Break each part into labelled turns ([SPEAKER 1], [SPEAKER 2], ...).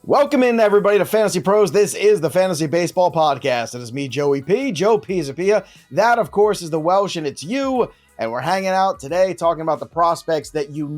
[SPEAKER 1] Welcome in, everybody, to Fantasy Pros. This is the Fantasy Baseball Podcast. It is me, Joey P. Joe Pizzapia. That, of course, is the Welsh, and it's you. And we're hanging out today talking about the prospects that you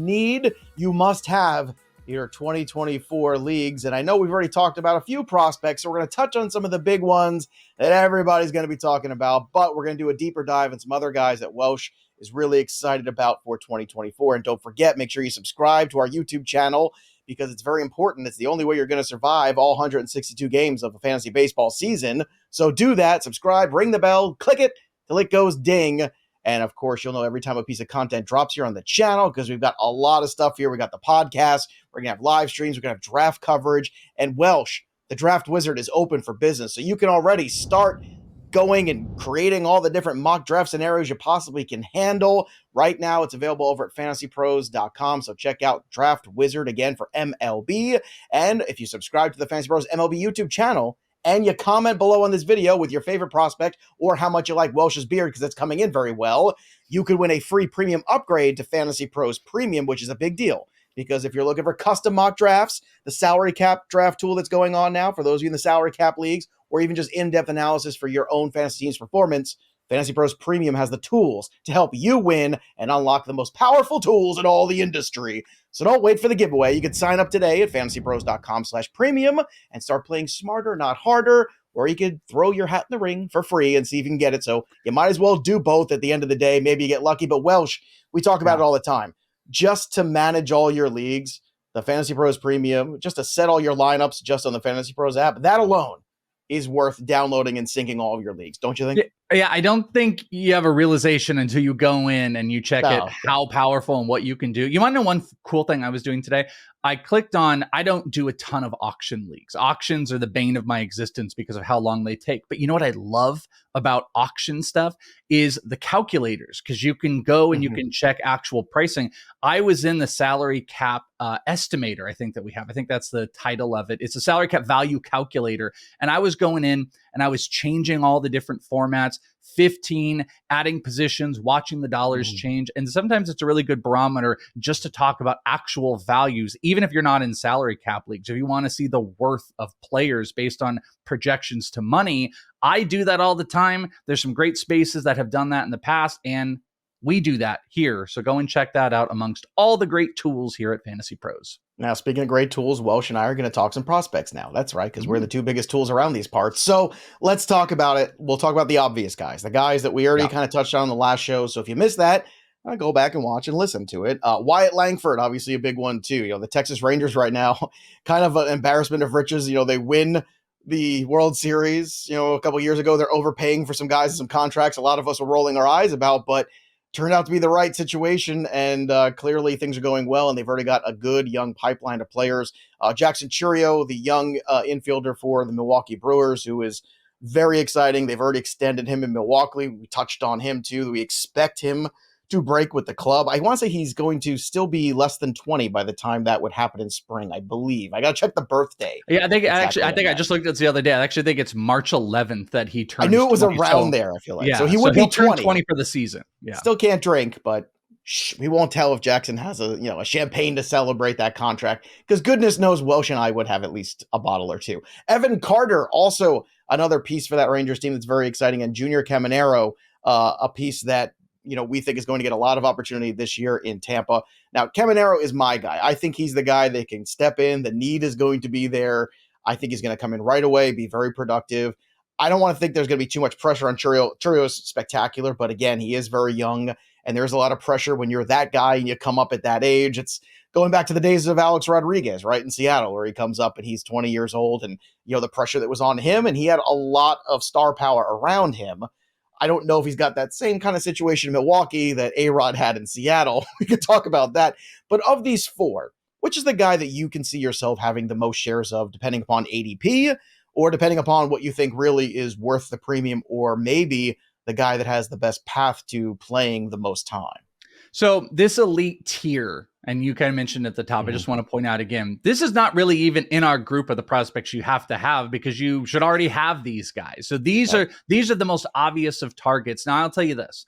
[SPEAKER 1] must have in your 2024 leagues. And I know we've already talked about a few prospects, so we're going to touch on some of the big ones that everybody's going to be talking about. But we're going to do a deeper dive in some other guys that Welsh is really excited about for 2024. And don't forget, make sure you subscribe to our YouTube channel, because it's very important. It's the only way you're going to survive all 162 games of a fantasy baseball season. So do that, subscribe, ring the bell, click it till it goes ding. And of course, you'll know every time a piece of content drops here on the channel, because we've got a lot of stuff here. We got the podcast, we're going to have live streams, we're going to have draft coverage, and Welsh, the draft wizard, is open for business. So you can already start going and creating all the different mock draft scenarios you possibly can handle. Right now, it's available over at FantasyPros.com, so check out Draft Wizard again for MLB. And if you subscribe to the Fantasy Pros MLB YouTube channel and you comment below on this video with your favorite prospect or how much you like Welsh's beard, because it's coming in very well, you could win a free premium upgrade to Fantasy Pros Premium, which is a big deal. Because if you're looking for custom mock drafts, the salary cap draft tool that's going on now for those of you in the salary cap leagues, or even just in-depth analysis for your own fantasy team's performance, Fantasy Pros Premium has the tools to help you win and unlock the most powerful tools in all the industry. So don't wait for the giveaway. You can sign up today at fantasypros.com/premium and start playing smarter, not harder, or you could throw your hat in the ring for free and see if you can get it. So you might as well do both at the end of the day. Maybe you get lucky, but Welsh, we talk about it all the time. Just to manage all your leagues, the Fantasy Pros Premium, just to set all your lineups just on the Fantasy Pros app, that alone is worth downloading and syncing all of your leagues. Don't you think?
[SPEAKER 2] Yeah, I don't think you have a realization until you go in and you check how powerful and what you can do. You want to know one cool thing I was doing today? I clicked on, I don't do a ton of auction leagues. Auctions are the bane of my existence because of how long they take. But you know what I love about auction stuff is the calculators, because you can go and you can check actual pricing. I was in the salary cap estimator, I think that we have. I think that's the title of it. It's a salary cap value calculator. And I was going in and I was changing all the different formats, 15, adding positions, watching the dollars change. And sometimes it's a really good barometer just to talk about actual values, even if you're not in salary cap leagues. If you want to see the worth of players based on projections to money, I do that all the time. There's some great spaces that have done that in the past, and we do that here. So go and check that out amongst all the great tools here at Fantasy Pros.
[SPEAKER 1] Now, speaking of great tools, Welsh and I are going to talk some prospects now. That's right, because we're the two biggest tools around these parts. So let's talk about it. We'll talk about the obvious guys, the guys that we already kind of touched on in the last show. So if you missed that, go back and watch and listen to it. Wyatt Langford, obviously a big one too. You know, the Texas Rangers right now, kind of an embarrassment of riches. You know, they win the World Series. You know, a couple years ago, they're overpaying for some guys and some contracts a lot of us were rolling our eyes about, but turned out to be the right situation, and clearly things are going well, and they've already got a good young pipeline of players. Jackson Chourio, the young infielder for the Milwaukee Brewers, who is very exciting. They've already extended him in Milwaukee. We touched on him too. We expect him to break with the club. I want to say he's going to still be less than 20 by the time that would happen in spring, I believe. I got to check the birthday.
[SPEAKER 2] Yeah, I just looked at it the other day. I actually think it's March 11th that he turned.
[SPEAKER 1] I knew it was around there, I feel like.
[SPEAKER 2] Yeah,
[SPEAKER 1] so he would be
[SPEAKER 2] 20 for the season. Yeah.
[SPEAKER 1] Still can't drink, but we won't tell if Jackson has a champagne to celebrate that contract, because goodness knows Welsh and I would have at least a bottle or two. Evan Carter, also another piece for that Rangers team that's very exciting, and Junior Caminero, a piece that we think is going to get a lot of opportunity this year in Tampa. Now, Caminero is my guy. I think he's the guy that can step in. The need is going to be there. I think he's going to come in right away, be very productive. I don't want to think there's going to be too much pressure on Chourio. Chourio is spectacular, but again, he is very young, and there's a lot of pressure when you're that guy and you come up at that age. It's going back to the days of Alex Rodriguez, right, in Seattle, where he comes up and he's 20 years old, and the pressure that was on him, and he had a lot of star power around him. I don't know if he's got that same kind of situation in Milwaukee that A-Rod had in Seattle. We could talk about that. But of these four, which is the guy that you can see yourself having the most shares of, depending upon ADP, or depending upon what you think really is worth the premium, or maybe the guy that has the best path to playing the most time?
[SPEAKER 2] So this elite tier, and you kind of mentioned at the top, I just want to point out again, this is not really even in our group of the prospects you have to have, because you should already have these guys. So these are the most obvious of targets. Now, I'll tell you this.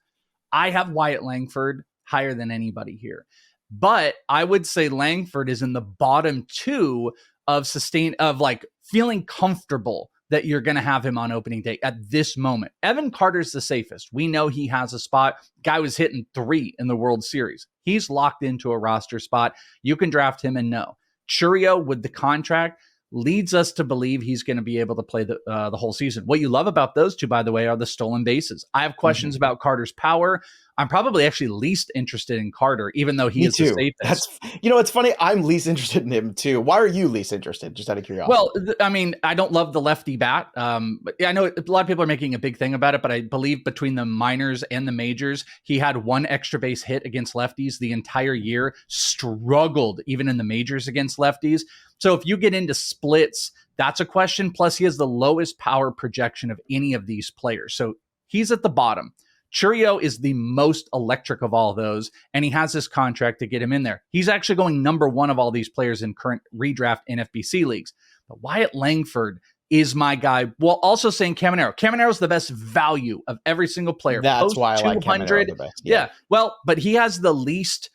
[SPEAKER 2] I have Wyatt Langford higher than anybody here, but I would say Langford is in the bottom two of like feeling comfortable that you're going to have him on opening day at this moment. Evan Carter's the safest. We know he has a spot. Guy was hitting 3 in the World Series. He's locked into a roster spot. You can draft him and no. Chourio with the contract leads us to believe he's going to be able to play the whole season. What you love about those two, by the way, are the stolen bases. I have questions about Carter's power. I'm probably actually least interested in Carter, even though he is the safest.
[SPEAKER 1] It's funny. I'm least interested in him too. Why are you least interested? Just out of curiosity.
[SPEAKER 2] Well, I mean, I don't love the lefty bat. But I know a lot of people are making a big thing about it, but I believe between the minors and the majors, he had 1 extra base hit against lefties the entire year, struggled even in the majors against lefties. So if you get into splits, that's a question. Plus, he has the lowest power projection of any of these players. So he's at the bottom. Chourio is the most electric of all those, and he has this contract to get him in there. He's actually going number 1 of all these players in current redraft NFBC leagues. But Wyatt Langford is my guy. Well, also saying Caminero. Caminero's the best value of every single player.
[SPEAKER 1] That's why I like Caminero the best.
[SPEAKER 2] Yeah. Well, but he has the least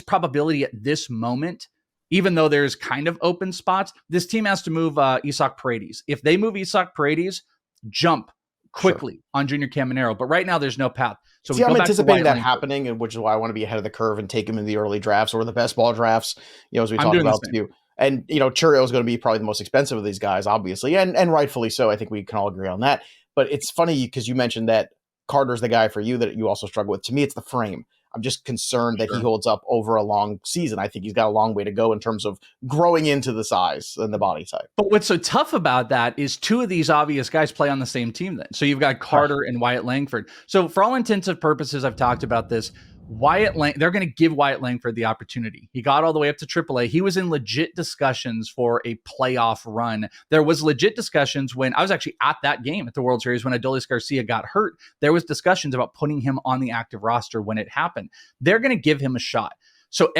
[SPEAKER 2] probability at this moment. Even though there's kind of open spots, this team has to move Isaac Paredes. If they move Isaac Paredes, jump quickly on Junior Caminero. But right now, there's no path. So
[SPEAKER 1] I'm anticipating that happening, and which is why I want to be ahead of the curve and take him in the early drafts or the best ball drafts, as we talked about too. And, Chourio is going to be probably the most expensive of these guys, obviously, and rightfully so. I think we can all agree on that. But it's funny because you mentioned that Carter's the guy for you that you also struggle with. To me, it's the frame. I'm just concerned that he holds up over a long season. I think he's got a long way to go in terms of growing into the size and the body type.
[SPEAKER 2] But what's so tough about that is 2 of these obvious guys play on the same team then. So you've got Carter and Wyatt Langford. So for all intents and purposes, I've talked about this. They're going to give Wyatt Langford the opportunity. He got all the way up to AAA. He was in legit discussions for a playoff run. There was legit discussions when I was actually at that game at the World Series when Adolis Garcia got hurt. There was discussions about putting him on the active roster when it happened. They're going to give him a shot. So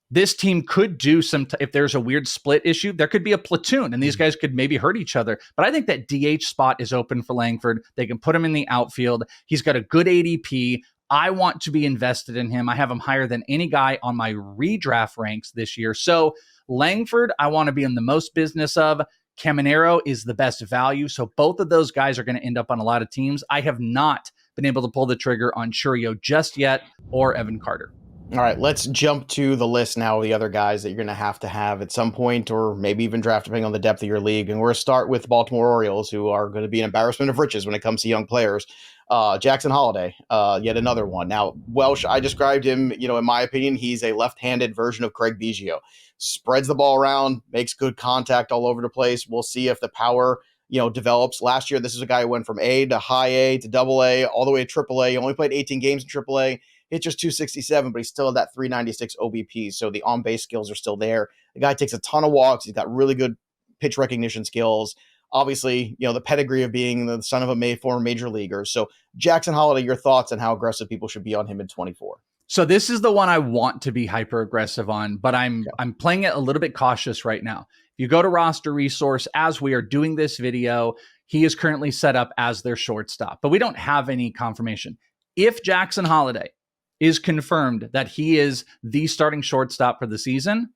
[SPEAKER 2] this team could do if there's a weird split issue, there could be a platoon and these guys could maybe hurt each other. But I think that DH spot is open for Langford. They can put him in the outfield. He's got a good ADP. I want to be invested in him. I have him higher than any guy on my redraft ranks this year. So Langford, I want to be in the most business of. Caminero is the best value. So both of those guys are going to end up on a lot of teams. I have not been able to pull the trigger on Chourio just yet or Evan Carter.
[SPEAKER 1] All right, let's jump to the list now of the other guys that you're going to have at some point, or maybe even draft depending on the depth of your league. And we're going to start with the Baltimore Orioles, who are going to be an embarrassment of riches when it comes to young players. Jackson Holliday, yet another one. Now, Welsh, I described him, in my opinion, he's a left-handed version of Craig Biggio. Spreads the ball around, makes good contact all over the place. We'll see if the power, develops. Last year, this is a guy who went from A to high A to double A, all the way to triple A. He only played 18 games in triple A. Hit just 267, but he still had that 396 OBP. So the on-base skills are still there. The guy takes a ton of walks. He's got really good pitch recognition skills. Obviously, the pedigree of being the son of a former major leaguer. So Jackson Holliday, your thoughts on how aggressive people should be on him in 24?
[SPEAKER 2] So this is the one I want to be hyper aggressive on, but I'm playing it a little bit cautious right now. If you go to Roster Resource, as we are doing this video, he is currently set up as their shortstop, but we don't have any confirmation. If Jackson Holliday is confirmed that he is the starting shortstop for the season,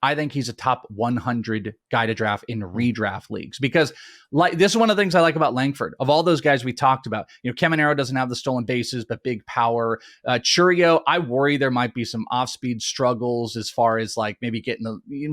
[SPEAKER 2] I think he's a top 100 guy to draft in redraft leagues, because this is one of the things I like about Langford. Of all those guys we talked about, Caminero doesn't have the stolen bases, but big power. Chourio, I worry there might be some off-speed struggles as far as maybe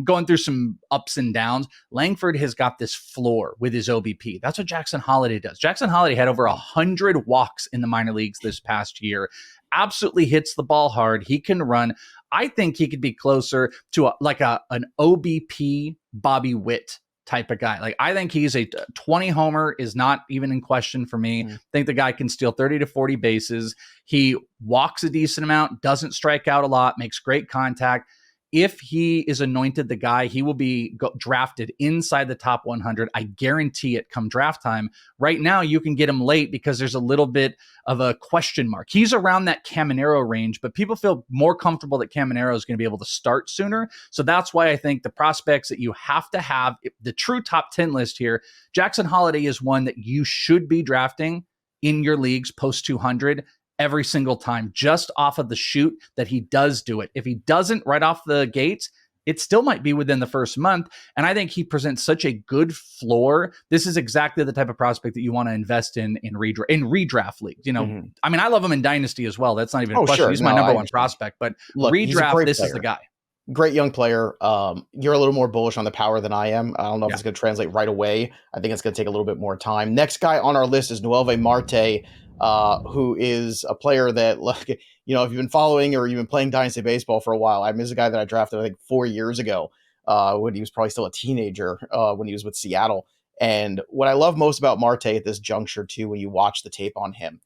[SPEAKER 2] going through some ups and downs. Langford has got this floor with his OBP. That's what Jackson Holliday does. Jackson Holliday had over 100 walks in the minor leagues this past year. Absolutely hits the ball hard. He can run. I think he could be closer to an OBP Bobby Witt type of guy. I think he's a 20 homer is not even in question for me. I think the guy can steal 30 to 40 bases. He walks a decent amount, doesn't strike out a lot, makes great contact. If he is anointed the guy, he will be drafted inside the top 100. I guarantee it come draft time. Right now, you can get him late because there's a little bit of a question mark. He's around that Caminero range, but people feel more comfortable that Caminero is going to be able to start sooner. So that's why I think the prospects that you have to have, the true top 10 list here, Jackson Holliday is one that you should be drafting in your leagues post 200 every single time, just off of the shoot that he does do it. If he doesn't right off the gates, it still might be within the first month. And I think he presents such a good floor. This is exactly the type of prospect that you want to invest in redraft leagues. I mean, I love him in Dynasty as well. That's not even a question. He's my number one prospect, but look, redraft, this is the guy.
[SPEAKER 1] Great young player. You're a little more bullish on the power than I am. I don't know if it's going to translate right away. I think it's going to take a little bit more time. Next guy on our list is Noelvi Marte, who is a player that, if you've been following or you've been playing Dynasty Baseball for a while, I mean, this is a guy that I drafted, I think, 4 years ago when he was probably still a teenager when he was with Seattle. And what I love most about Marte at this juncture, too, when you watch the tape on him,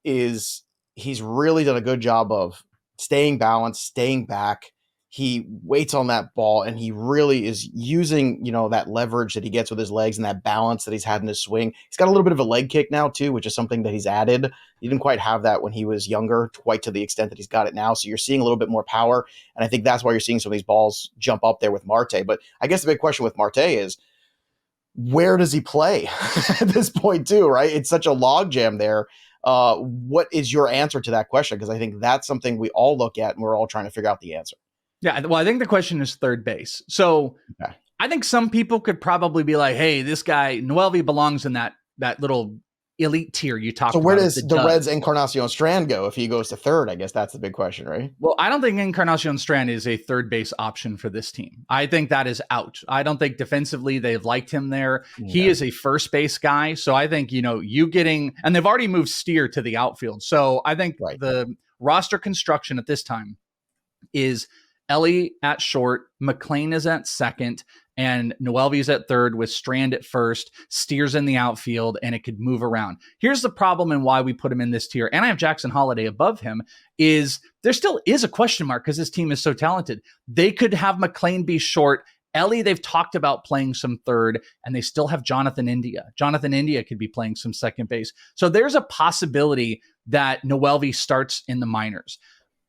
[SPEAKER 1] is he's really done a good job of staying balanced, staying back. He waits on that ball, and he really is using, that leverage that he gets with his legs and that balance that he's had in his swing. He's got a little bit of a leg kick now, too, which is something that he's added. He didn't quite have that when he was younger, quite to the extent that he's got it now. So you're seeing a little bit more power, and I think that's why you're seeing some of these balls jump up there with Marte. But I guess the big question with Marte is, where does he play at this point, too, right? It's such a logjam there. What is your answer to that question? Because I think that's something we all look at, and we're all trying to figure out the answer.
[SPEAKER 2] Yeah, well, I think the question is third base. So I think some people could probably be like, hey, this guy, Noelvi, belongs in that little elite tier you talked about.
[SPEAKER 1] So where does the Reds' Encarnacion Strand go if he goes to third? I guess that's the big question, right?
[SPEAKER 2] Well, I don't think Encarnacion Strand is a third base option for this team. I think that is out. I don't think defensively they've liked him there. Yeah. He is a first base guy. So I think, you getting, and they've already moved Steer to the outfield. So I think the roster construction at this time is Ellie at short, McLean is at second, and Noelvi's at third with Strand at first, Steers in the outfield, and it could move around. Here's the problem and why we put him in this tier, and I have Jackson Holliday above him, is there still is a question mark because this team is so talented. They could have McLean be short. Ellie, they've talked about playing some third, and they still have Jonathan India. Jonathan India could be playing some second base. So there's a possibility that Noelvi starts in the minors.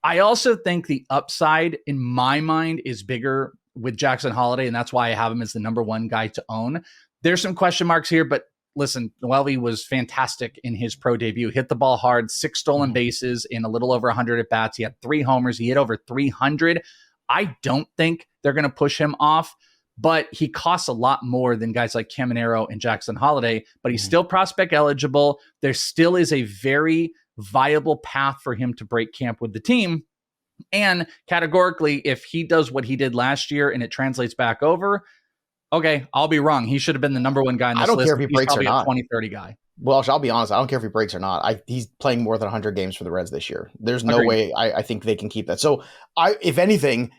[SPEAKER 2] I also think the upside in my mind is bigger with Jackson Holliday, and that's why I have him as the number one guy to own. There's some question marks here, but listen, Noelvi was fantastic in his pro debut. Hit the ball hard, 6 stolen bases in a little over 100 at bats. He had 3 homers. He hit over 300. I don't think they're going to push him off, but he costs a lot more than guys like Caminero and Jackson Holliday, but he's still prospect eligible. There still is a very viable path for him to break camp with the team. And categorically, if he does what he did last year and it translates back over, okay, I'll be wrong. He should have been the number one guy on this list.
[SPEAKER 1] I don't care if he breaks or not.
[SPEAKER 2] 20, 30 guy.
[SPEAKER 1] Well, I'll be honest. I don't care if he breaks or not. He's playing more than 100 games for the Reds this year. There's no way I think they can keep that. So if anything,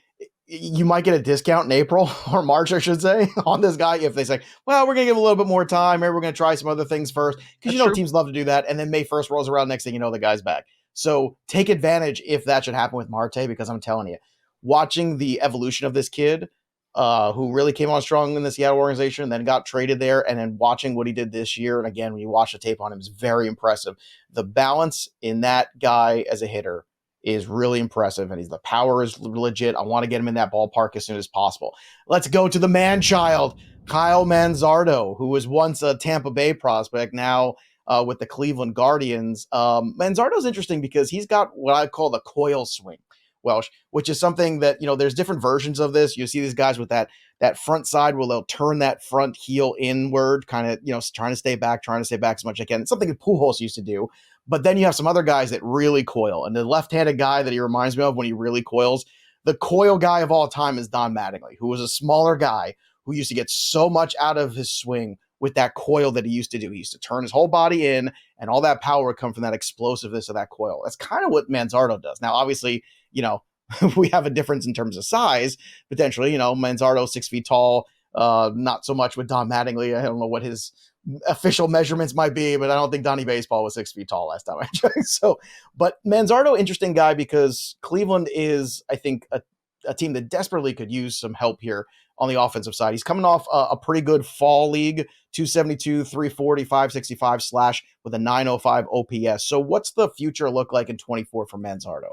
[SPEAKER 1] you might get a discount in April or March, I should say, on this guy if they say, well, we're going to give him a little bit more time. Maybe we're going to try some other things first. Because teams love to do that. And then May 1st rolls around. Next thing you know, the guy's back. So take advantage if that should happen with Marte, because I'm telling you, watching the evolution of this kid who really came on strong in the Seattle organization, then got traded there, and then watching what he did this year. And again, when you watch the tape on him, is very impressive. The balance in that guy as a hitter is really impressive, and the power is legit. I want to get him in that ballpark as soon as possible. Let's go to the man-child, Kyle Manzardo, who was once a Tampa Bay prospect, now with the Cleveland Guardians. Manzardo's interesting because he's got what I call the coil swing, Welsh, which is something that, there's different versions of this. You see these guys with that front side where they'll turn that front heel inward, kind of, trying to stay back as much as I can. It's something that Pujols used to do. But then you have some other guys that really coil. And the left-handed guy that he reminds me of when he really coils, the coil guy of all time is Don Mattingly, who was a smaller guy who used to get so much out of his swing with that coil that he used to do. He used to turn his whole body in, and all that power would come from that explosiveness of that coil. That's kind of what Manzardo does. Now, obviously, we have a difference in terms of size, potentially. Manzardo 6 feet tall, not so much with Don Mattingly. I don't know what his official measurements might be, but I don't think Donnie Baseball was 6 feet tall last time I checked. But Manzardo, interesting guy, because Cleveland is, I think, a team that desperately could use some help here on the offensive side. He's coming off a pretty good fall league, 272, 340, 565 slash with a 905 OPS. So what's the future look like in 24 for Manzardo?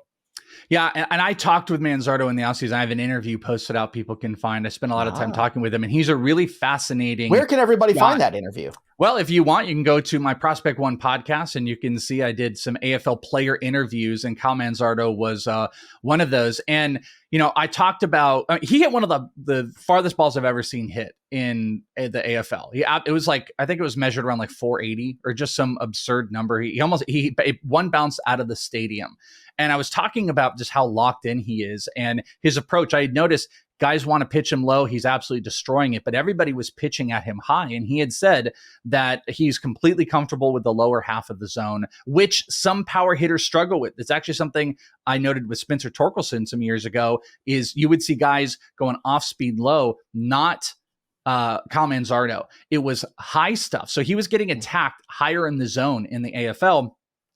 [SPEAKER 2] Yeah, and I talked with Manzardo in the offseason. I have an interview posted out people can find. I spent a lot of time talking with him, and he's a really fascinating...
[SPEAKER 1] Where can everybody find that interview?
[SPEAKER 2] Well, if you want, you can go to my Prospect One podcast, and you can see I did some AFL player interviews, and Kyle Manzardo was one of those. And, I talked about he hit one of the farthest balls I've ever seen hit in the AFL. It was like, I think it was measured around like 480 or just some absurd number. He one bounced out of the stadium. And I was talking about just how locked in he is and his approach. I had noticed guys want to pitch him low. He's absolutely destroying it, but everybody was pitching at him high. And he had said that he's completely comfortable with the lower half of the zone, which some power hitters struggle with. It's actually something I noted with Spencer Torkelson some years ago, is you would see guys going off speed low, not Kyle Manzardo. It was high stuff. So he was getting attacked higher in the zone in the AFL.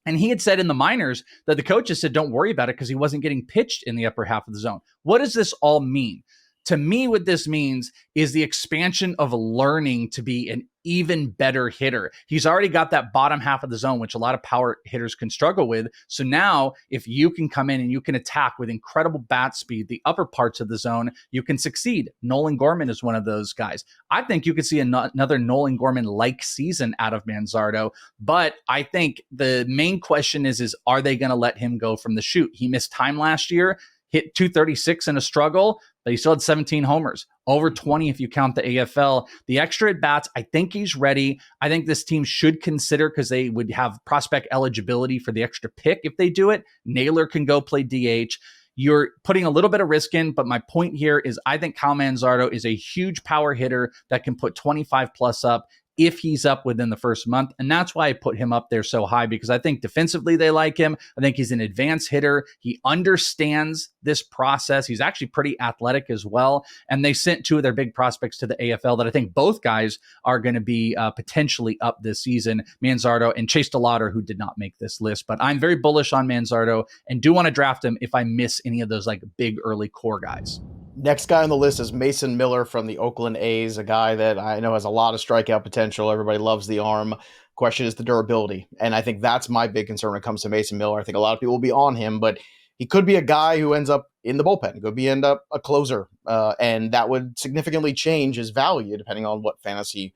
[SPEAKER 2] And he had said in the minors that the coaches said, don't worry about it because he wasn't getting pitched in the upper half of the zone. What does this all mean? To me, what this means is the expansion of learning to be an even better hitter. He's already got that bottom half of the zone, which a lot of power hitters can struggle with. So now if you can come in and you can attack with incredible bat speed, the upper parts of the zone, you can succeed. Nolan Gorman is one of those guys. I think you could see another Nolan Gorman-like season out of Manzardo, but I think the main question is are they going to let him go from the chute? He missed time last year, hit 236 in a struggle, but he still had 17 homers, over 20 if you count the AFL. The extra at-bats, I think he's ready. I think this team should consider, because they would have prospect eligibility for the extra pick if they do it. Naylor can go play DH. You're putting a little bit of risk in, but my point here is I think Kyle Manzardo is a huge power hitter that can put 25 plus up if he's up within the first month. And that's why I put him up there so high, because I think defensively they like him. I think he's an advanced hitter. He understands this process. He's actually pretty athletic as well. And they sent two of their big prospects to the AFL that I think both guys are going to be potentially up this season, Manzardo and Chase Lawlar, who did not make this list. But I'm very bullish on Manzardo and do want to draft him if I miss any of those like big early core guys.
[SPEAKER 1] Next guy on the list is Mason Miller from the Oakland A's, a guy that I know has a lot of strikeout potential. Everybody loves the arm. Question is the durability. And I think that's my big concern when it comes to Mason Miller. I think a lot of people will be on him, but he could be a guy who ends up in the bullpen. He could end up a closer. And that would significantly change his value depending on what fantasy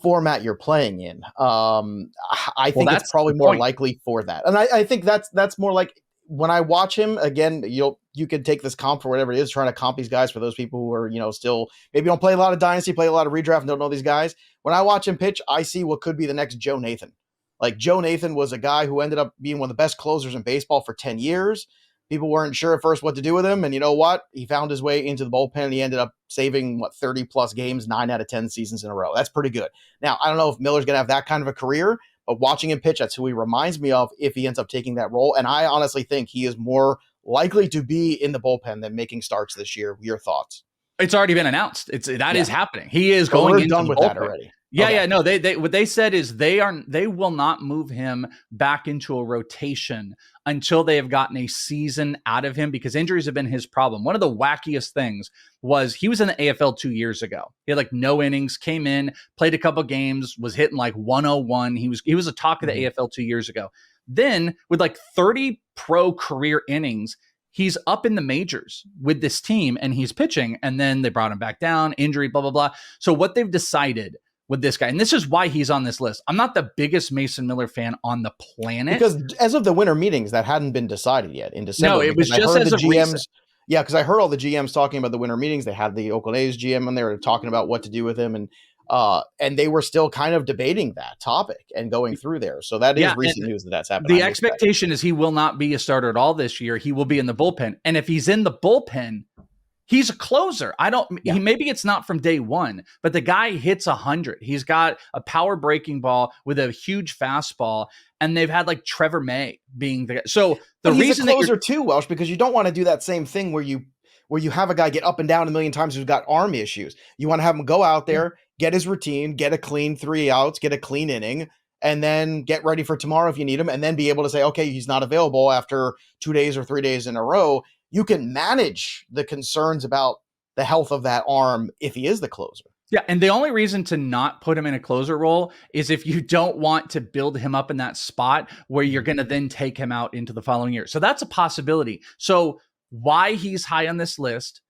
[SPEAKER 1] format you're playing in. I think it's probably more likely for that. And I think that's more like, when I watch him again, you could take this comp for whatever it is, trying to comp these guys for those people who are, still maybe don't play a lot of dynasty, play a lot of redraft and don't know these guys. When I watch him pitch, I see what could be the next Joe Nathan. Like Joe Nathan was a guy who ended up being one of the best closers in baseball for 10 years. People weren't sure at first what to do with him. And you know what? He found his way into the bullpen and he ended up saving 30 plus games, 9 out of 10 seasons in a row. That's pretty good. Now, I don't know if Miller's going to have that kind of a career, but watching him pitch, that's who he reminds me of if he ends up taking that role. And I honestly think he is more likely to be in the bullpen than making starts this year. Your thoughts?
[SPEAKER 2] It's already been announced. That is happening. He is going into
[SPEAKER 1] done
[SPEAKER 2] the
[SPEAKER 1] with
[SPEAKER 2] bullpen.
[SPEAKER 1] That already.
[SPEAKER 2] Yeah,
[SPEAKER 1] okay.
[SPEAKER 2] yeah, no. They what they said is they will not move him back into a rotation until they have gotten a season out of him, because injuries have been his problem. One of the wackiest things was he was in the AFL 2 years ago. He had like no innings, came in, played a couple games, was hitting like 101. He was a talk of the AFL 2 years ago. Then with like 30 pro career innings, he's up in the majors with this team and he's pitching, and then they brought him back down, injury, blah, blah, blah. So what they've decided with this guy, and this is why he's on this list. I'm not the biggest Mason Miller fan on the planet.
[SPEAKER 1] Because as of the winter meetings, that hadn't been decided yet in December.
[SPEAKER 2] No, it was just as of recent.
[SPEAKER 1] Yeah, because I heard all the GMs talking about the winter meetings. They had the Oakland A's GM and they were talking about what to do with him. And they were still kind of debating that topic and going through there. So that is recent news that's happened.
[SPEAKER 2] The expectation is he will not be a starter at all this year. He will be in the bullpen. And if he's in the bullpen, he's a closer. Maybe it's not from day one, but the guy hits 100. He's got a power breaking ball with a huge fastball, and they've had like Trevor May being the guy. So the reason
[SPEAKER 1] he's a closer too, Welsh, because you don't want to do that same thing where you have a guy get up and down a million times who's got arm issues. You want to have him go out there, get his routine, get a clean 3 outs, get a clean inning, and then get ready for tomorrow if you need him, and then be able to say, okay, he's not available after 2 days or 3 days in a row. You can manage the concerns about the health of that arm if he is the closer.
[SPEAKER 2] Yeah, and the only reason to not put him in a closer role is if you don't want to build him up in that spot where you're going to then take him out into the following year. So that's a possibility. So why he's high on this list,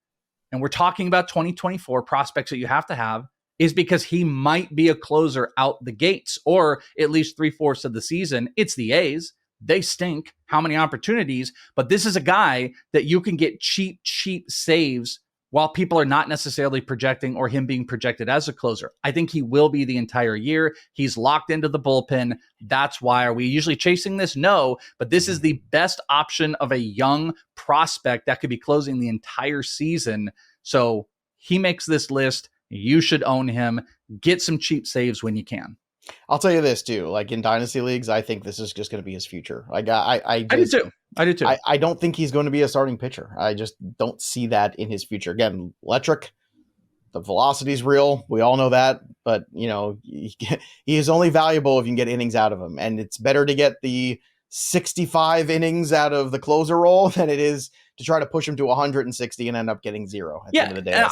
[SPEAKER 2] and we're talking about 2024 prospects that you have to have, is because he might be a closer out the gates, or at least 3/4 of the season. It's the A's. they stink. How many opportunities? But this is a guy that you can get cheap saves while people are not necessarily projecting or him being projected as a closer. I think he will be the entire year. He's locked into the bullpen. That's why. Are we usually chasing this? No, but this is the best option of a young prospect that could be closing the entire season. So he makes this list. You should own him. Get some cheap saves when you can.
[SPEAKER 1] I'll tell you this too, like in dynasty leagues, I think this is just going to be his future. Like I
[SPEAKER 2] do too.
[SPEAKER 1] I don't think he's going to be a starting pitcher. I just don't see that in his future. Again, electric, the velocity's real. We all know that, but he is only valuable if you can get innings out of him. And it's better to get the 65 innings out of the closer role than it is to try to push him to 160 and end up getting 0 at the end of the day.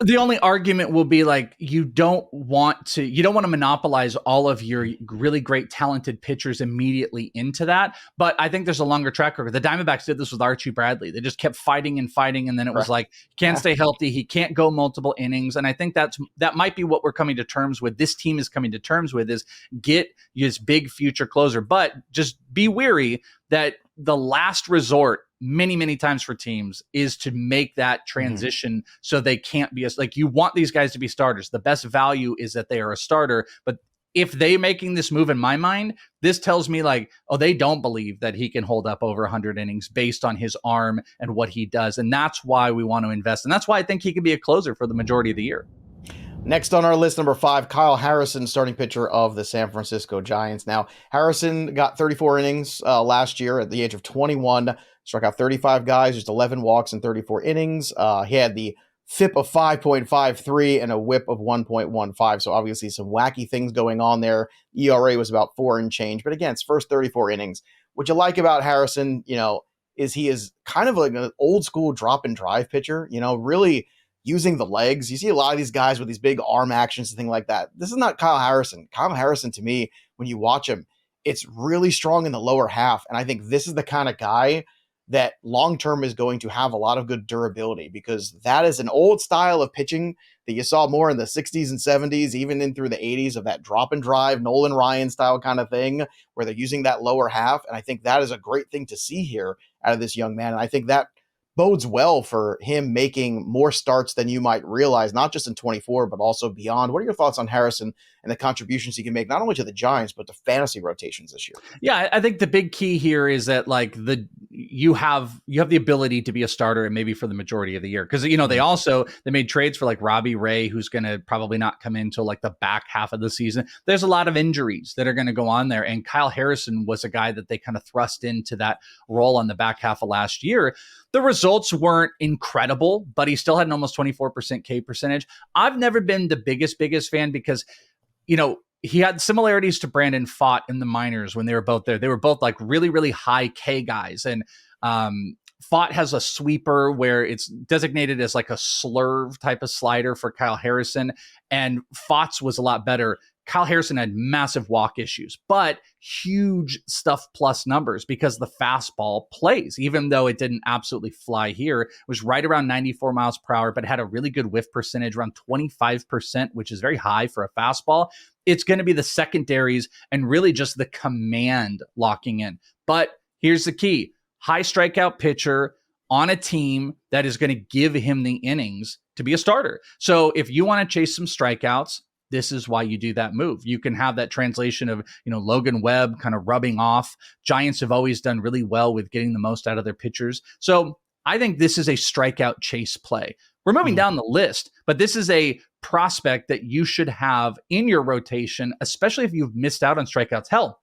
[SPEAKER 2] The only argument will be like, you don't want to monopolize all of your really great talented pitchers immediately into that. But I think there's a longer track record. The Diamondbacks did this with Archie Bradley. They just kept fighting. And then it was like, he can't stay healthy. He can't go multiple innings. And I think that might be what we're coming to terms with. This team is coming to terms with is get his big future closer, but just be wary that the last resort many times for teams is to make that transition so they can't be like, you want these guys to be starters. The best value is that they are a starter. But if they making this move, in my mind, this tells me like, oh, they don't believe that he can hold up over 100 innings based on his arm and what he does. And that's why we want to invest. And that's why I think he can be a closer for the majority of the year.
[SPEAKER 1] Next on our list, number 5, Kyle Harrison, starting pitcher of the San Francisco Giants. Now, Harrison got 34 innings last year at the age of 21, struck out 35 guys, just 11 walks in 34 innings. He had the FIP of 5.53 and a WHIP of 1.15. So obviously some wacky things going on there. ERA was about 4 and change. But again, it's first 34 innings. What you like about Harrison, is he is kind of like an old school drop and drive pitcher, really using the legs. You see a lot of these guys with these big arm actions and things like that. This is not Kyle Harrison. Kyle Harrison, to me, when you watch him, it's really strong in the lower half. And I think this is the kind of guy that long-term is going to have a lot of good durability, because that is an old style of pitching that you saw more in the 60s and 70s, even in through the 80s, of that drop and drive, Nolan Ryan style kind of thing, where they're using that lower half. And I think that is a great thing to see here out of this young man. And I think that bodes well for him making more starts than you might realize, not just in 24, but also beyond. What are your thoughts on Harrison and the contributions he can make, not only to the Giants, but to fantasy rotations this year?
[SPEAKER 2] Yeah, I think the big key here is that like you have the ability to be a starter and maybe for the majority of the year. Because, they made trades for like Robbie Ray, who's going to probably not come in until like the back half of the season. There's a lot of injuries that are going to go on there. And Kyle Harrison was a guy that they kind of thrust into that role on the back half of last year. The results weren't incredible, but he still had an almost 24% K percentage. I've never been the biggest fan because, he had similarities to Brandon Pfaadt in the minors when they were both there. They were both like really, really high K guys. And Pfaadt has a sweeper where it's designated as like a slurve type of slider for Kyle Harrison. And Pfaadt's was a lot better. Kyle Harrison had massive walk issues, but huge stuff plus numbers because the fastball plays, even though it didn't absolutely fly here. It was right around 94 miles per hour, but had a really good whiff percentage, around 25%, which is very high for a fastball. It's going to be the secondaries and really just the command locking in. But here's the key: high strikeout pitcher on a team that is going to give him the innings to be a starter. So if you want to chase some strikeouts, this is why you do that move. You can have that translation of, Logan Webb kind of rubbing off. Giants have always done really well with getting the most out of their pitchers. So I think this is a strikeout chase play. We're moving down the list, but this is a prospect that you should have in your rotation, especially if you've missed out on strikeouts. Hell,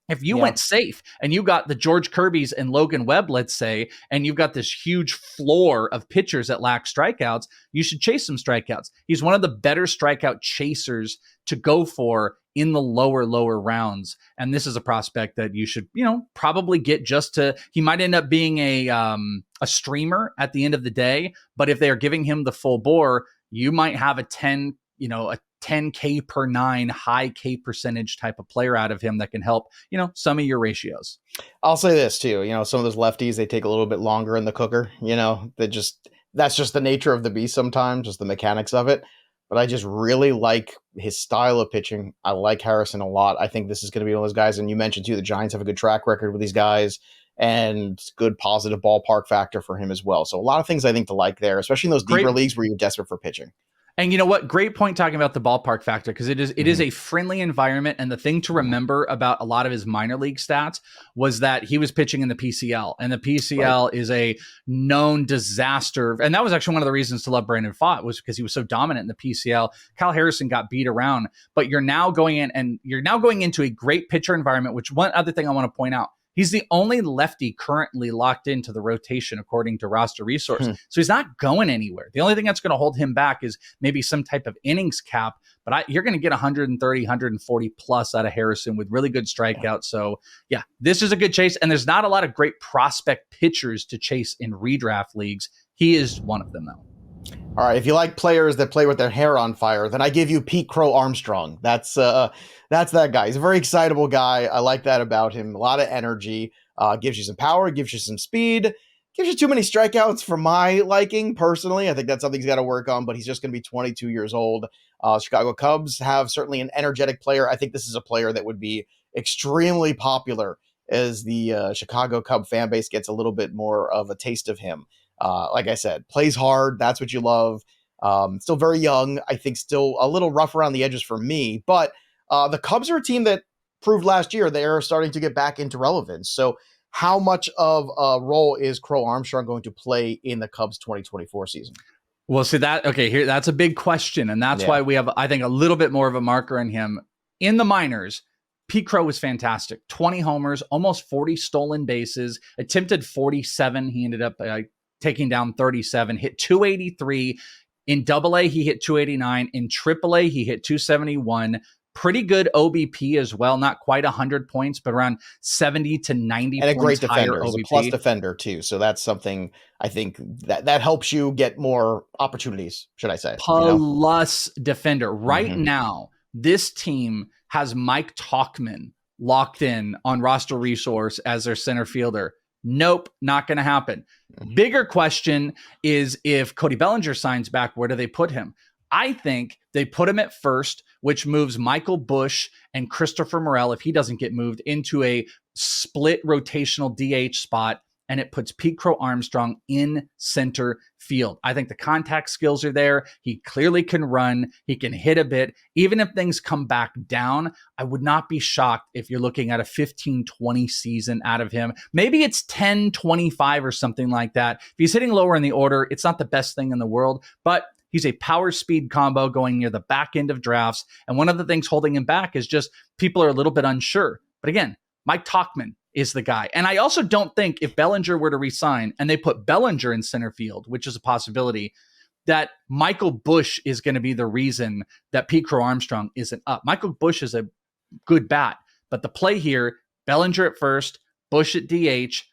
[SPEAKER 2] if you went safe and you got the George Kirby's and Logan Webb, let's say, and you've got this huge floor of pitchers that lack strikeouts, you should chase some strikeouts. He's one of the better strikeout chasers to go for in the lower rounds. And this is a prospect that you should, probably get he might end up being a streamer at the end of the day. But if they are giving him the full bore, you might have a 10K per 9 high K percentage type of player out of him that can help, some of your ratios.
[SPEAKER 1] I'll say this too, some of those lefties, they take a little bit longer in the cooker, that's just the nature of the beast sometimes, just the mechanics of it. but I just really like his style of pitching. I like Harrison a lot. I think this is going to be one of those guys. And you mentioned too, the Giants have a good track record with these guys and good positive ballpark factor for him as well. So a lot of things I think to like there, especially in those deeper leagues where you're desperate for pitching.
[SPEAKER 2] And you know what? Great point talking about the ballpark factor, because it is a friendly environment. And the thing to remember about a lot of his minor league stats was that he was pitching in the PCL, and the PCL is a known disaster. And that was actually one of the reasons to love Brandon Pfaadt, was because he was so dominant in the PCL. Kyle Harrison got beat around, but you're now going into a great pitcher environment, which one other thing I want to point out. He's the only lefty currently locked into the rotation, according to Roster Resource. So he's not going anywhere. The only thing that's going to hold him back is maybe some type of innings cap, but you're going to get 130, 140 plus out of Harrison with really good strikeouts. So yeah, this is a good chase. And there's not a lot of great prospect pitchers to chase in redraft leagues. He is one of them, though.
[SPEAKER 1] All right, if you like players that play with their hair on fire, then I give you Pete Crow-Armstrong. That's that guy. He's a very excitable guy. I like that about him. A lot of energy. Gives you some power, gives you some speed, gives you too many strikeouts for my liking, personally. I think that's something he's got to work on, but he's just going to be 22 years old. Chicago Cubs have certainly an energetic player. I think this is a player that would be extremely popular as the Chicago Cub fan base gets a little bit more of a taste of him. Like I said, plays hard. That's what you love. Still very young. I think still a little rough around the edges for me. But the Cubs are a team that proved last year they're starting to get back into relevance. So how much of a role is Crow-Armstrong going to play in the Cubs 2024 season?
[SPEAKER 2] Well, see that's a big question. And that's why we have, I think, a little bit more of a marker in him. In the minors, Pete Crow was fantastic. 20 homers, almost 40 stolen bases, attempted 47. He ended up taking down 37, hit 283. In AA, he hit 289. In AAA, he hit 271. Pretty good OBP as well. Not quite 100 points, but around 70 to 90
[SPEAKER 1] and
[SPEAKER 2] points.
[SPEAKER 1] A great defender.
[SPEAKER 2] He's
[SPEAKER 1] a plus defender, too. So that's something I think that helps you get more opportunities, should I say.
[SPEAKER 2] Plus defender. Right now, this team has Mike Tauchman locked in on Roster Resource as their center fielder. Nope, not going to happen. Bigger question is, if Cody Bellinger signs back, where do they put him? I think they put him at first, which moves Michael Busch and Christopher Morel, if he doesn't get moved, into a split rotational DH spot, and it puts Pete Crow-Armstrong in center field. I think the contact skills are there. He clearly can run. He can hit a bit. Even if things come back down, I would not be shocked if you're looking at a 15-20 season out of him. Maybe it's 10-25 or something like that. If he's hitting lower in the order, it's not the best thing in the world, but he's a power speed combo going near the back end of drafts. And one of the things holding him back is just people are a little bit unsure. But again, Mike Tauchman is the guy. And I also don't think if Bellinger were to resign and they put Bellinger in center field, which is a possibility, that Michael Busch is going to be the reason that Pete Crow-Armstrong isn't up. Michael Busch is a good bat, but the play here, Bellinger at first, Busch at DH,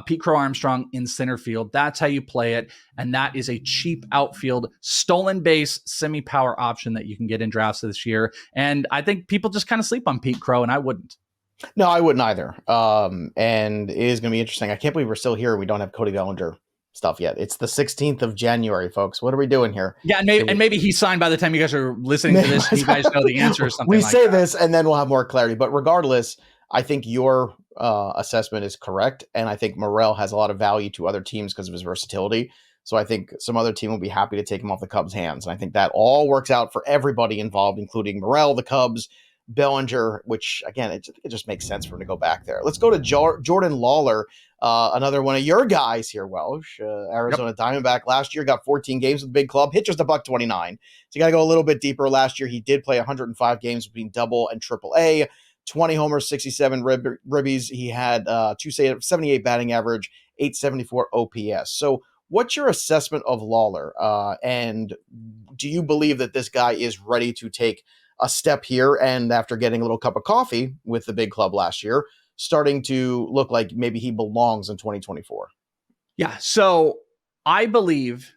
[SPEAKER 2] Pete Crow-Armstrong in center field. That's how you play it. And that is a cheap outfield, stolen base, semi-power option that you can get in drafts this year. And I think people just kind of sleep on Pete Crow, and I wouldn't.
[SPEAKER 1] No, I wouldn't either. And it is going to be interesting. I can't believe we're still here. We don't have Cody Bellinger stuff yet. It's the 16th of January, folks. What are we doing here?
[SPEAKER 2] Yeah, and maybe he signed by the time you guys are listening to this. You guys know the answer or something
[SPEAKER 1] we
[SPEAKER 2] like
[SPEAKER 1] say
[SPEAKER 2] that.
[SPEAKER 1] This, and then we'll have more clarity. But regardless, I think your assessment is correct. And I think Morel has a lot of value to other teams because of his versatility. So I think some other team will be happy to take him off the Cubs' hands. And I think that all works out for everybody involved, including Morel, the Cubs, Bellinger, which, again, it just makes sense for him to go back there. Let's go to Jordan Lawlar, another one of your guys here, Welsh. Arizona Diamondback last year, got 14 games with the big club, hit just $129. So you got to go a little bit deeper. Last year, he did play 105 games between double and triple A, 20 homers, 67 ribbies. He had 278 batting average, 874 OPS. So what's your assessment of Lawlar? And do you believe that this guy is ready to take a step here, and after getting a little cup of coffee with the big club last year, starting to look like maybe he belongs in 2024?
[SPEAKER 2] Yeah, so I believe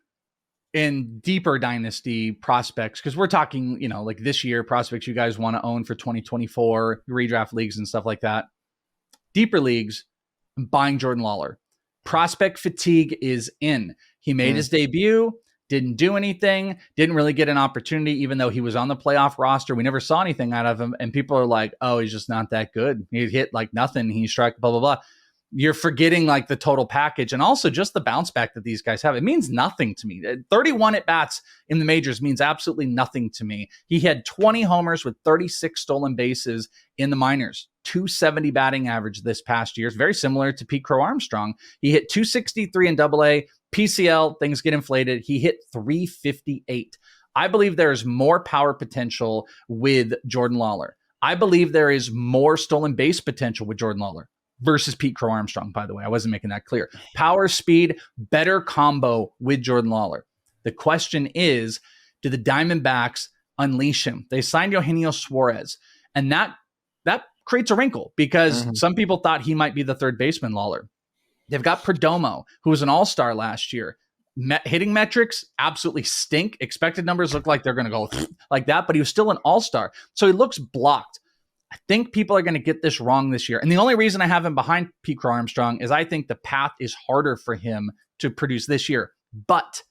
[SPEAKER 2] in deeper dynasty prospects, because we're talking, like this year, prospects you guys want to own for 2024, redraft leagues and stuff like that. Deeper leagues, I'm buying Jordan Lawlar. Prospect fatigue is in. He made his debut. didn't do anything, didn't really get an opportunity, even though he was on the playoff roster. We never saw anything out of him. And people are like, oh, he's just not that good. He hit like nothing. He struck, blah, blah, blah. You're forgetting like the total package and also just the bounce back that these guys have. It means nothing to me. 31 at bats in the majors means absolutely nothing to me. He had 20 homers with 36 stolen bases in the minors, 270 batting average this past year. It's very similar to Pete Crow-Armstrong. He hit 263 in AA. PCL, things get inflated. He hit 358. I believe there is more power potential with Jordan Lawlar. I believe there is more stolen base potential with Jordan Lawlar versus Pete Crow-Armstrong, by the way. I wasn't making that clear. Power, speed, better combo with Jordan Lawlar. The question is, do the Diamondbacks unleash him? They signed Eugenio Suarez, and that creates a wrinkle because some people thought he might be the third baseman, Lawlar. They've got Perdomo, who was an all-star last year. Hitting metrics absolutely stink. Expected numbers look like they're going to go like that, but he was still an all-star. So he looks blocked. I think people are going to get this wrong this year. And the only reason I have him behind Pete Crow-Armstrong is I think the path is harder for him to produce this year. But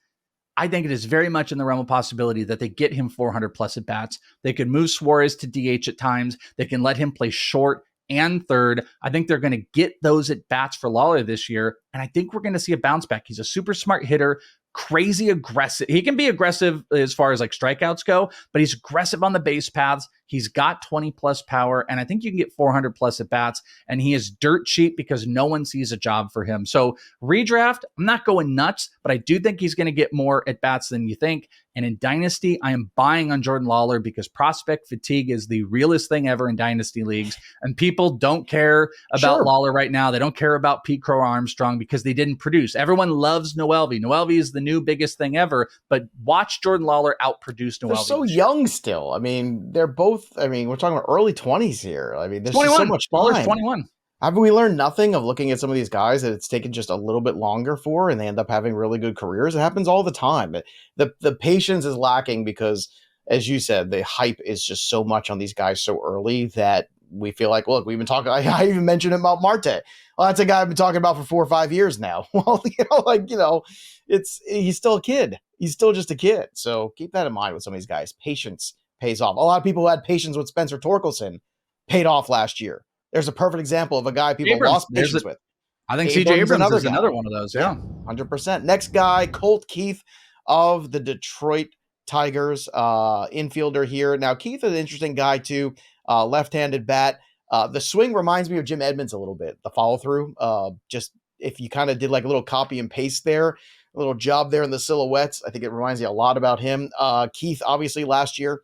[SPEAKER 2] I think it is very much in the realm of possibility that they get him 400 plus at bats. They could move Suarez to DH at times. They can let him play short and third. I think they're going to get those at bats for Lawlar this year. And I think we're going to see a bounce back. He's a super smart hitter, crazy aggressive. He can be aggressive as far as like strikeouts go, but he's aggressive on the base paths. He's got 20 plus power, and I think you can get 400 plus at bats, and he is dirt cheap because no one sees a job for him. So redraft, I'm not going nuts, but I do think he's going to get more at bats than you think. And in Dynasty, I am buying on Jordan Lawlar because prospect fatigue is the realest thing ever in Dynasty leagues. And people don't care about Lawlar right now. They don't care about Pete Crow-Armstrong because they didn't produce. Everyone loves Noelvi. Noelvi is the new biggest thing ever, but watch Jordan Lawlar outproduce Noelvi.
[SPEAKER 1] They're so young still. I mean, they're both, I mean, we're talking about early 20s here. I mean, there's just so much time.
[SPEAKER 2] Lawlar's 21.
[SPEAKER 1] Haven't we learned nothing of looking at some of these guys that it's taken just a little bit longer for, and they end up having really good careers? It happens all the time. The patience is lacking because, as you said, the hype is just so much on these guys so early that we feel like, look, we've been talking. I even mentioned about Marte. Well, that's a guy I've been talking about for 4 or 5 years now. Well, he's still a kid. He's still just a kid. So keep that in mind with some of these guys. Patience pays off. A lot of people who had patience with Spencer Torkelson paid off last year. There's a perfect example of a guy people lost patience with.
[SPEAKER 2] I think CJ Abrams is another one of those. Yeah,
[SPEAKER 1] 100%. Next guy, Colt Keith of the Detroit Tigers, infielder here. Now, Keith is an interesting guy too. Left-handed bat. The swing reminds me of Jim Edmonds a little bit. The follow-through, just if you kind of did like a little copy and paste there, a little job there in the silhouettes, I think it reminds you a lot about him. Keith, obviously, last year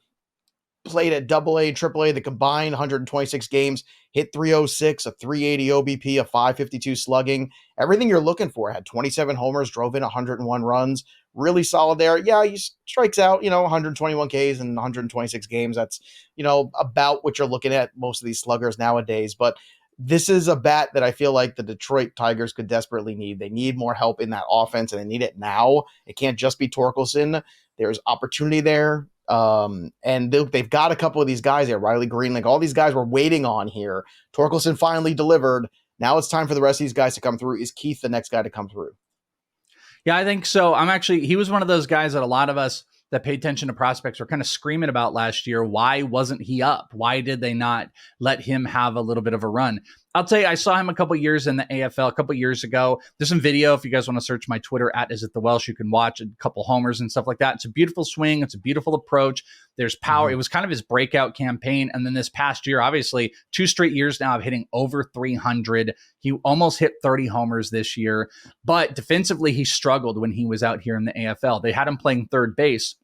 [SPEAKER 1] played at AA and AAA, the combined 126 games, hit 306, a 380 OBP, a 552 slugging, everything you're looking for. Had 27 homers, drove in 101 runs, really solid there. Yeah, he strikes out, 121 Ks in 126 games. That's, about what you're looking at most of these sluggers nowadays. But this is a bat that I feel like the Detroit Tigers could desperately need. They need more help in that offense, and they need it now. It can't just be Torkelson. There's opportunity there. And they've got a couple of these guys there, Riley Green, like all these guys we're waiting on here. Torkelson finally delivered. Now it's time for the rest of these guys to come through. Is Keith the next guy to come through?
[SPEAKER 2] Yeah, I think so. He was one of those guys that a lot of us that pay attention to prospects were kind of screaming about last year. Why wasn't he up? Why did they not let him have a little bit of a run? I'll tell you, I saw him a couple years in the AFL a couple years ago. There's some video. If you guys want to search my Twitter at Is It The Welsh, you can watch a couple homers and stuff like that. It's a beautiful swing. It's a beautiful approach. There's power. It was kind of his breakout campaign. And then this past year, obviously 2 straight years now of hitting over 300. He almost hit 30 homers this year, but defensively he struggled when he was out here in the AFL. They had him playing third base.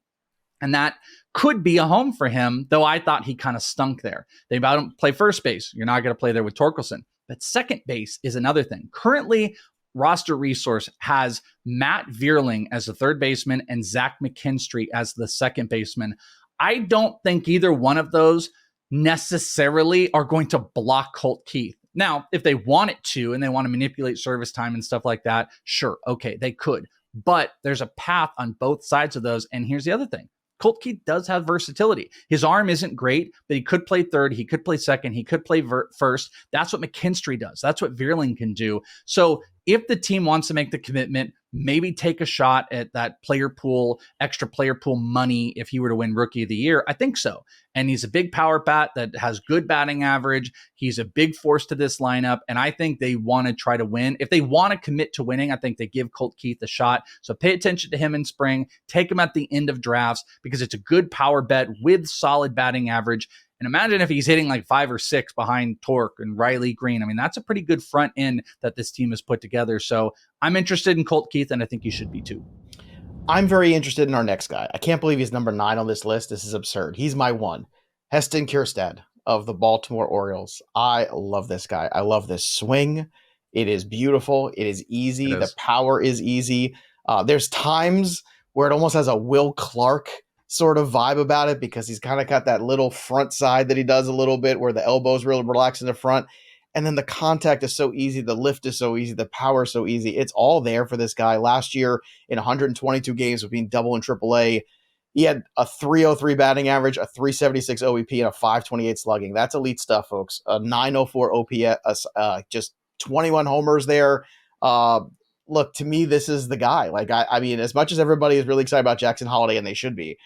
[SPEAKER 2] And that could be a home for him, though I thought he kind of stunk there. They about him play first base. You're not going to play there with Torkelson. But second base is another thing. Currently, Roster Resource has Matt Vierling as the third baseman and Zach McKinstry as the second baseman. I don't think either one of those necessarily are going to block Colt Keith. Now, if they want it to and they want to manipulate service time and stuff like that, sure, okay, they could. But there's a path on both sides of those. And here's the other thing. Colt Keith does have versatility. His arm isn't great, but he could play third. He could play second. He could play first. That's what McKinstry does. That's what Vierling can do. So if the team wants to make the commitment, maybe take a shot at that player pool, extra player pool money if he were to win Rookie of the Year? I think so. And he's a big power bat that has good batting average. He's a big force to this lineup. And I think they want to try to win. If they want to commit to winning, I think they give Colt Keith a shot. So pay attention to him in spring. Take him at the end of drafts because it's a good power bet with solid batting average. And imagine if he's hitting like 5 or 6 behind Torque and Riley Green. I mean, that's a pretty good front end that this team has put together. So I'm interested in Colt Keith, and I think you should be too.
[SPEAKER 1] I'm very interested in our next guy. I can't believe he's number 9 on this list. This is absurd. He's my one. Heston Kjerstad of the Baltimore Orioles. I love this guy. I love this swing. It is beautiful. It is easy. The power is easy. There's times where it almost has a Will Clark sort of vibe about it because he's kind of got that little front side that he does a little bit where the elbows really relax in the front. And then the contact is so easy. The lift is so easy. The power is so easy. It's all there for this guy. Last year in 122 games between double and triple A, he had a 303 batting average, a 376 OEP, and a 528 slugging. That's elite stuff, folks. A 904 OPS, just 21 homers there. Look, to me, this is the guy. Like, I mean, as much as everybody is really excited about Jackson Holliday, and they should be,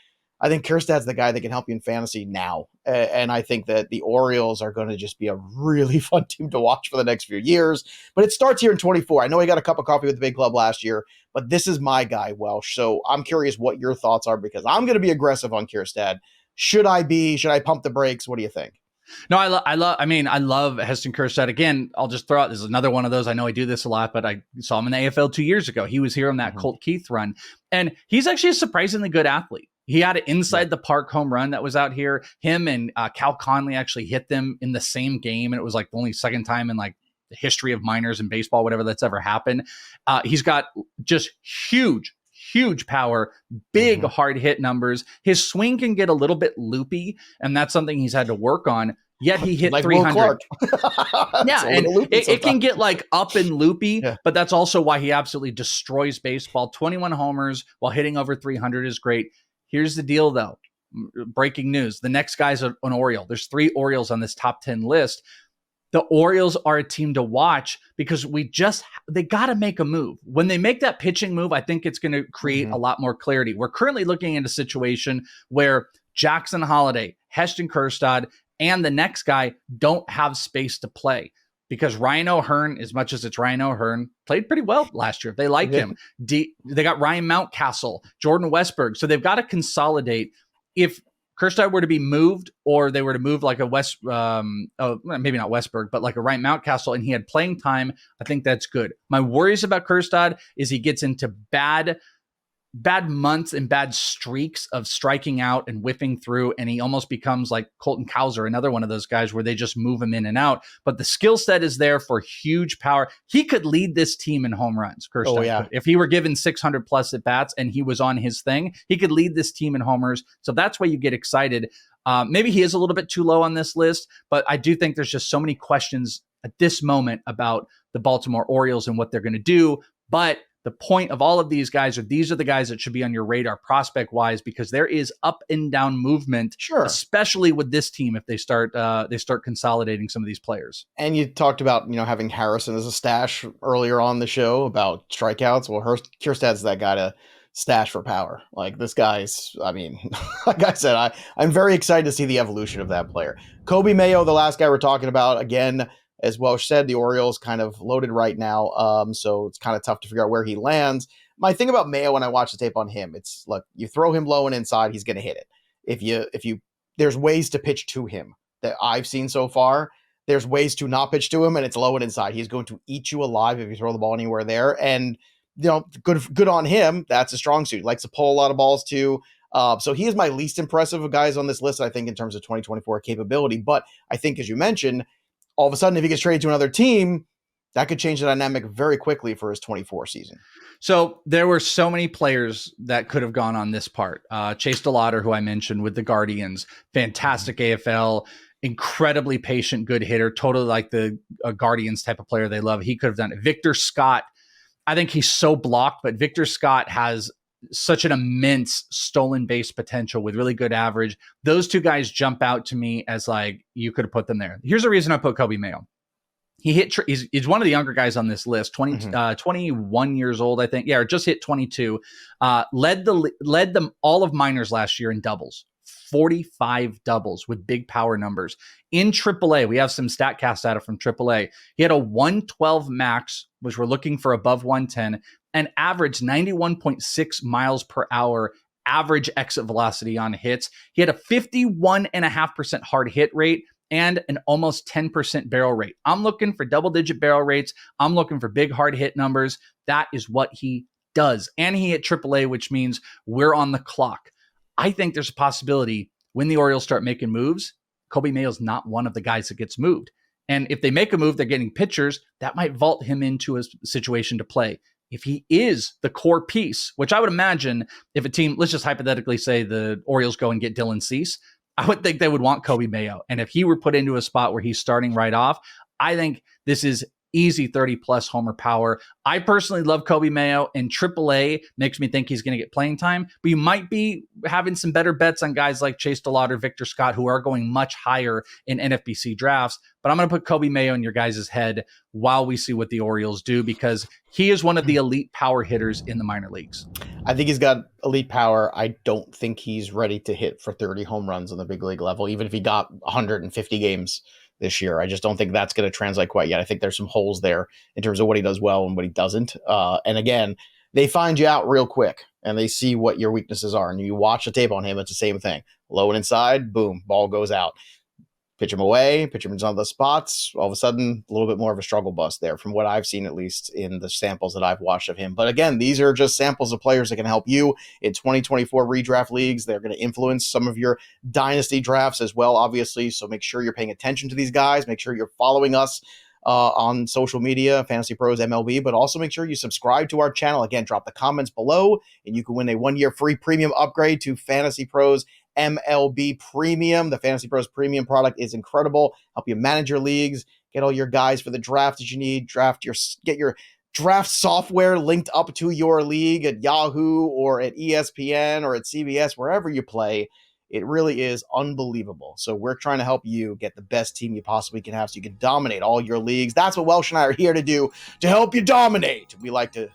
[SPEAKER 1] I think Kjerstad's the guy that can help you in fantasy now. And I think that the Orioles are going to just be a really fun team to watch for the next few years. But it starts here in 24. I know he got a cup of coffee with the big club last year, but this is my guy, Welsh. So I'm curious what your thoughts are because I'm going to be aggressive on Kjerstad. Should I pump the brakes? What do you think?
[SPEAKER 2] No, I love Heston Kjerstad. Again, I'll just throw out, this is another one of those. I know I do this a lot, but I saw him in the AFL 2 years ago. He was here on that Colt Keith run. And he's actually a surprisingly good athlete. He had an inside the park home run that was out here. Him and Cal Conley actually hit them in the same game. And it was like the only second time in like the history of minors in baseball, whatever that's ever happened. He's got just huge power, big hard hit numbers. His swing can get a little bit loopy, and that's something he's had to work on. Yet he hit like 300. Yeah, and it can get like up and loopy, but that's also why he absolutely destroys baseball. 21 homers while hitting over 300 is great. Here's the deal, though. Breaking news. The next guy's an Oriole. There's 3 Orioles on this top 10 list. The Orioles are a team to watch because they got to make a move. When they make that pitching move, I think it's going to create a lot more clarity. We're currently looking at a situation where Jackson Holliday, Heston Kjerstad, and the next guy don't have space to play because Ryan O'Hearn, as much as it's Ryan O'Hearn, played pretty well last year. They like him. They got Ryan Mountcastle, Jordan Westberg. So they've got to consolidate. If Kjerstad were to be moved, or they were to move like a maybe not Westberg, but like a Ryan Mountcastle, and he had playing time, I think that's good. My worries about Kjerstad is he gets into bad months and bad streaks of striking out and whiffing through, and he almost becomes like Colton Cowser, another one of those guys where they just move him in and out. But the skill set is there for huge power. He could lead this team in home runs, Kjerstad. If he were given 600 plus at bats and he was on his thing, he could lead this team in homers. So that's why you get excited. Maybe he is a little bit too low on this list, but I do think there's just so many questions at this moment about the Baltimore Orioles and what they're going to do. But the point of all of these guys these are the guys that should be on your radar prospect wise, because there is up and down movement, especially with this team if they start consolidating some of these players. And
[SPEAKER 1] you talked about, having Harrison as a stash earlier on the show about strikeouts. Well, Kjerstad's that guy to stash for power. Like this guy's, like I said, I'm very excited to see the evolution of that player. Coby Mayo, the last guy we're talking about, again, as Welsh said, the Orioles kind of loaded right now, so it's kind of tough to figure out where he lands. My thing about Mayo when I watch the tape on him, it's look, you throw him low and inside, he's going to hit it. If you, there's ways to pitch to him that I've seen so far. There's ways to not pitch to him, and it's low and inside. He's going to eat you alive if you throw the ball anywhere there. And good on him. That's a strong suit. He likes to pull a lot of balls too. So he is my least impressive of guys on this list, I think, in terms of 2024 capability. But I think, as you mentioned, all of a sudden, if he gets traded to another team, that could change the dynamic very quickly for his 24 season.
[SPEAKER 2] So there were so many players that could have gone on this part. Chase Lawlar, who I mentioned with the Guardians, fantastic AFL, incredibly patient, good hitter, totally like the Guardians type of player they love. He could have done it. Victor Scott, I think he's so blocked, but Victor Scott has such an immense stolen base potential with really good average. Those two guys jump out to me as like, you could have put them there. Here's the reason I put Coby Mayo. He's one of the younger guys on this list, 21 years old, I think. Yeah, or just hit 22. Led them all of minors last year in doubles. 45 doubles with big power numbers. In AAA, we have some StatCast data from AAA. He had a 112 max, which we're looking for above 110, and averaged 91.6 miles per hour average exit velocity on hits. He had a 51.5% hard hit rate and an almost 10% barrel rate. I'm looking for double-digit barrel rates. I'm looking for big hard hit numbers. That is what he does. And he hit AAA, which means we're on the clock. I think there's a possibility when the Orioles start making moves, Coby Mayo's not one of the guys that gets moved. And if they make a move, they're getting pitchers, that might vault him into a situation to play. If he is the core piece, which I would imagine if a team, let's just hypothetically say the Orioles go and get Dylan Cease, I would think they would want Coby Mayo. And if he were put into a spot where he's starting right off, I think this is easy 30-plus homer power. I personally love Coby Mayo, and AAA makes me think he's going to get playing time. But you might be having some better bets on guys like Chase DeLauder, Victor Scott, who are going much higher in NFBC drafts. But I'm going to put Coby Mayo in your guys' head while we see what the Orioles do, because he is one of the elite power hitters in the minor leagues.
[SPEAKER 1] I think he's got elite power. I don't think he's ready to hit for 30 home runs on the big league level, even if he got 150 games this year. I just don't think that's going to translate quite yet. I think there's some holes there in terms of what he does well and what he doesn't. And again, they find you out real quick and they see what your weaknesses are. And you watch the tape on him, it's the same thing. Low and inside, boom, ball goes out. Pitch him away, pitch him in some of the spots. All of a sudden, a little bit more of a struggle bus there from what I've seen, at least in the samples that I've watched of him. But again, these are just samples of players that can help you in 2024 redraft leagues. They're going to influence some of your dynasty drafts as well, obviously. So make sure you're paying attention to these guys. Make sure you're following us on social media, FantasyPros MLB, but also make sure you subscribe to our channel. Again, drop the comments below, and you can win a 1-year free premium upgrade to FantasyPros MLB Premium. The FantasyPros Premium product is incredible. Help you manage your leagues, get all your guys for the draft that you need, get your draft software linked up to your league at Yahoo or at ESPN or at CBS, wherever you play. It really is unbelievable. So we're trying to help you get the best team you possibly can have so you can dominate all your leagues. That's what Welsh and I are here to do, to help you dominate. We like to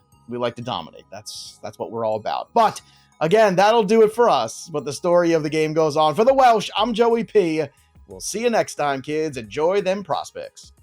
[SPEAKER 1] dominate. That's what we're all about. But again, that'll do it for us. But the story of the game goes on. For the Welsh, I'm Joey P. We'll see you next time, kids. Enjoy them prospects.